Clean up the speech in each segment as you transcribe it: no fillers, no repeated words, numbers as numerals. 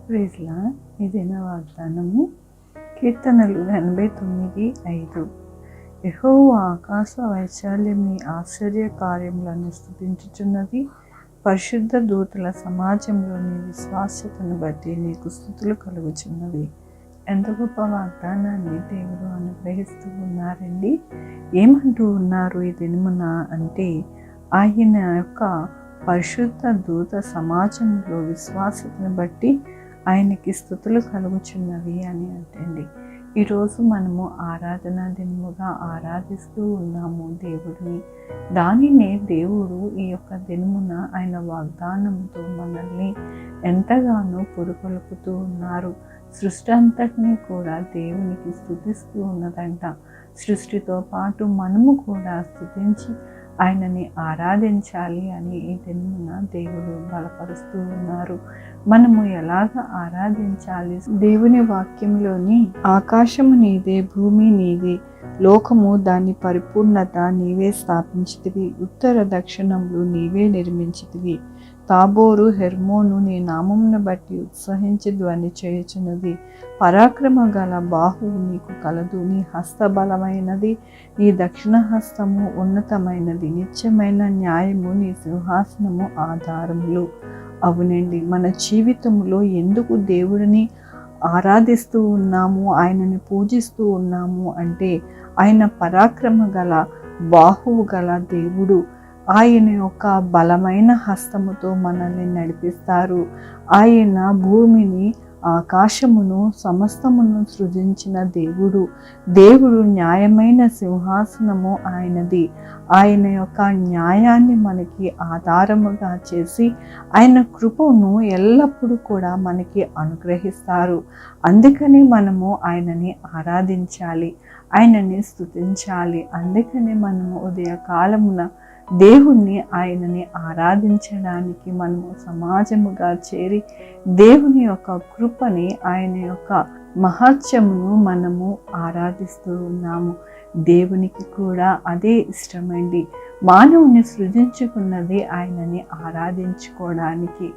ప్రైజ్లా ఈ దిన వాగ్దానము కీర్తనలు 89:5. యెహోవా ఆకాశ వైశాల్యం నీ ఆశ్చర్య కార్యములను స్తుతించుచున్నది. పరిశుద్ధ దూతల సమాజంలో నీ విశ్వాస్యతను బట్టి నీకు స్తుతులు కలుగుచున్నవి. ఎంత గొప్ప వాగ్దానాన్ని దేవుడు అనుగ్రహిస్తూ ఉన్నారండి. ఏమంటూ ఉన్నారు ఈ దినమున అంటే, ఆయన యొక్క పరిశుద్ధ దూత సమాజంలో విశ్వాసతను బట్టి ఆయనకి స్తుతులు కలుగుచున్నవి అని అంటండి. ఈరోజు మనము ఆరాధన దినముగా ఆరాధిస్తూ ఉన్నాము దేవుడిని. దానినే దేవుడు ఈ యొక్క దినమున ఆయన వాగ్దానంతో మనల్ని ఎంతగానో పురుకొల్పుతూ ఉన్నారు. సృష్టి అంతటినీ కూడా దేవునికి స్తుతిస్తూ ఉన్నదంట. సృష్టితో పాటు మనము కూడా స్తుతించి ఆయనని ఆరాధించాలి అని ఈ దినమున దేవుడు బలపరుస్తూ ఉన్నారు. మనము ఎలాగ ఆరాధించాలి? దేవుని వాక్యంలోని ఆకాశము నీదే, భూమి నీదే, లోకము దాని పరిపూర్ణత నీవే స్థాపించితివి, ఉత్తర దక్షిణములు నీవే నిర్మించితివి. తాబోరు హెర్మోను నీ నామమును బట్టి ఉత్సహించి ధ్వని చేయుచున్నది. పరాక్రమ గల బాహువు నీకు కలదు, నీ హస్త బలమైనది, నీ దక్షిణ హస్తము ఉన్నతమైనది, నిత్యమైన న్యాయము నీ సింహాసనము ఆధారములు. అవునండి, మన జీవితంలో ఎందుకు దేవుడిని ఆరాధిస్తూ ఉన్నాము, ఆయనని పూజిస్తూ ఉన్నాము అంటే, ఆయన పరాక్రమ గల బాహువు గల దేవుడు. ఆయన యొక్క బలమైన హస్తముతో మనల్ని నడిపిస్తారు. ఆయన భూమిని, ఆకాశమును, సమస్తమును సృజించిన దేవుడు. దేవుడు న్యాయమైన సింహాసనము ఆయనది. ఆయన యొక్క న్యాయాన్ని మనకి ఆధారముగా చేసి ఆయన కృపను ఎల్లప్పుడూ కూడా మనకి అనుగ్రహిస్తారు. అందుకని మనము ఆయనని ఆరాధించాలి, ఆయనని స్తుతించాలి. అందుకని మనము ఉదయకాలమున దేవుణ్ణి, ఆయనని ఆరాధించడానికి మనము సమాజముగా చేరి దేవుని యొక్క కృపని, ఆయన యొక్క మహత్యమును మనము ఆరాధిస్తూ ఉన్నాము. దేవునికి కూడా అదే ఇష్టమండి. మానవుని సృజించుకున్నది ఆయనని ఆరాధించుకోవడానికి.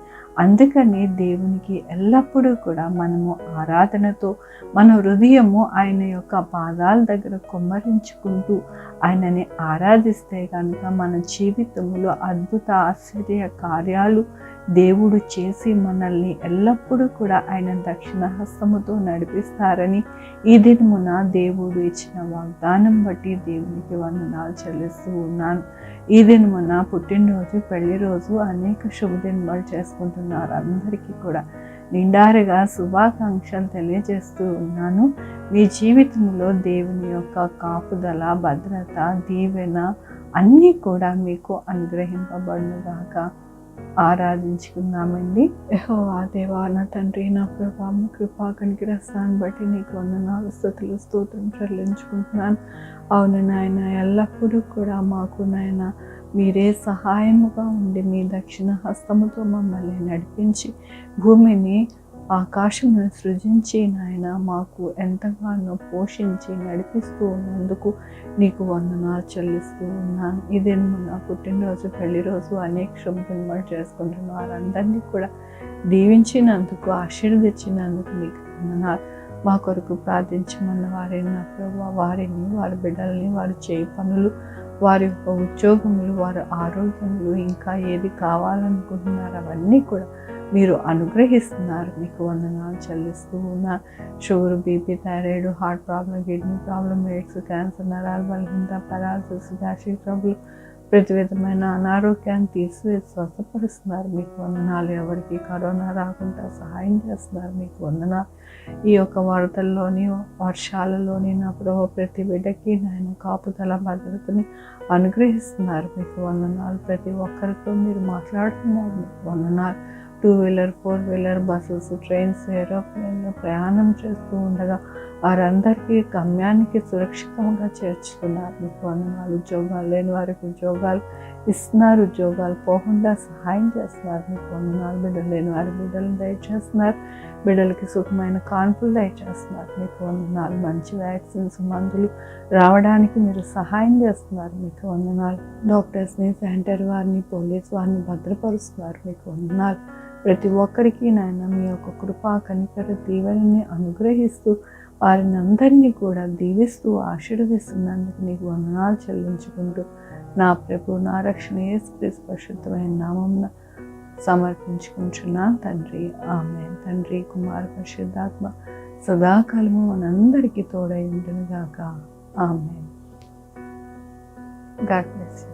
అందుకని దేవునికి ఎల్లప్పుడూ కూడా మనము ఆరాధనతో మన హృదయము ఆయన యొక్క పాదాల దగ్గర కుమ్మరించుకుంటూ ఆయనని ఆరాధిస్తే కనుక మన జీవితంలో అద్భుత ఆశ్చర్య కార్యాలు దేవుడు చేసి మనల్ని ఎల్లప్పుడూ కూడా ఆయన దక్షిణ హస్తముతో నడిపిస్తారని ఈ దినమున దేవుడు ఇచ్చిన వాగ్దానం బట్టి దేవునికి వందనాలు చెల్లిస్తూ ఉన్నాను. ఈ దినమున పుట్టినరోజు, పెళ్లి రోజు, అనేక శుభదినాలు చేసుకుంటున్నారు. అందరికీ కూడా నిండారుగా శుభాకాంక్షలు తెలియజేస్తూ ఉన్నాను. మీ జీవితంలో దేవుని యొక్క కాపుదల, భద్రత, దీవెన అన్నీ కూడా మీకు అనుగ్రహింపబడునుగాక. ఆరాధించుకుందామండి. యెహోవా దేవా, నా తండ్రి, నా ప్రభా, మీ కృపా కనికరస్తాన్ని బట్టి నీకు వందనాలు, స్తుతులు, స్తోత్రం చెల్లించుకుంటున్నాను. అవును నాయన, ఎల్లప్పుడూ కూడా మాకు నాయన మీరే సహాయముగా ఉండి మీ దక్షిణ హస్తముతో మమ్మల్ని నడిపించి భూమిని, ఆకాశమును సృజించి నాయన మాకు ఎంతగానో పోషించి నడిపిస్తూ ఉన్నందుకు నీకు వందనాలు చెల్లిస్తూ ఉన్నాను. ఇదే నా పుట్టినరోజు, పెళ్లి రోజు, అనేక శుభదినాలు చేసుకుంటున్న వారందరినీ కూడా దీవించినందుకు, ఆశీర్వదించినందుకు నీకు వందనాలు. మా కొరకు ప్రార్థించమన్న వారిని నా ప్రభు, వారిని, వారి బిడ్డల్ని, వారి చేయి పనులు, వారి యొక్క ఉద్యోగములు, వారి ఆరోగ్యములు, ఇంకా ఏది కావాలనుకుంటున్నారు అవన్నీ కూడా మీరు అనుగ్రహిస్తున్నారు. మీకు వందనాలు చెల్లిస్తూ ఉన్నారు. Sugar, BP, thyroid, heart problem, kidney problem, AIDS, cancer, నరాల బలహీనత, పారాలసిస్, గ్యాస్ట్రిక్ ట్రబుల్, ప్రతి విధమైన అనారోగ్యాన్ని తీసివేసి స్వస్థపరుస్తున్నారు. మీకు వందనాలు. ఎవరికి కరోనా రాకుండా సహాయం చేస్తున్నారు. మీకు వందనాలు. ఈ యొక్క వరదల్లోని, వర్షాలలోని నా ప్రభు ప్రతి బిడ్డకి నాయన కాపుదల, భద్రతని అనుగ్రహిస్తున్నారు. మీకు వందనాలు. ప్రతి ఒక్కరితో మీరు మాట్లాడుతున్నారు. మీకు వందనాలు. 2 వీలర్, 4 వీలర్, బస్సెస్, ట్రైన్స్, ఏరోప్లేన్లో ప్రయాణం చేస్తూ ఉండగా వారందరికీ గమ్యానికి సురక్షితంగా చేర్చుతున్నారు. మీకు వందనాలు. ఉద్యోగాలు లేని వారికి ఉద్యోగాలు ఇస్తున్నారు. ఉద్యోగాలు పోకుండా సహాయం చేస్తున్నారు. మీకు వందనాలు. బిడ్డలు లేని వారి బిడ్డలను దయచేస్తున్నారు. బిడ్డలకి సుఖమైన కాన్పులు దయచేస్తున్నారు. మీకు వందనాలు. మంచి వ్యాక్సిన్స్, మందులు రావడానికి మీరు సహాయం చేస్తున్నారు. మీకు వందనాలు. డాక్టర్స్ని, శానిటరీ వారిని, పోలీస్ వారిని భద్రపరుస్తున్నారు. మీకు వందనాలు. ప్రతి ఒక్కరికి నాయన మీ యొక్క కృపా కనికర దీవెనని అనుగ్రహిస్తూ వారిని అందరినీ కూడా దీవిస్తూ ఆశీర్వదిస్తున్నందుకు నీకు వందనాలు చెల్లించుకుంటూ నా ప్రభు నా రక్షణ యేసుక్రీస్తు పరిశుద్ధమైన నామమున సమర్పించుకుంటున్నాను తండ్రి. ఆమేన్. తండ్రి, కుమార పరిశుద్ధాత్మ సదాకాలము మనందరికీ తోడై ఉండును గాక. ఆమేన్. God bless you.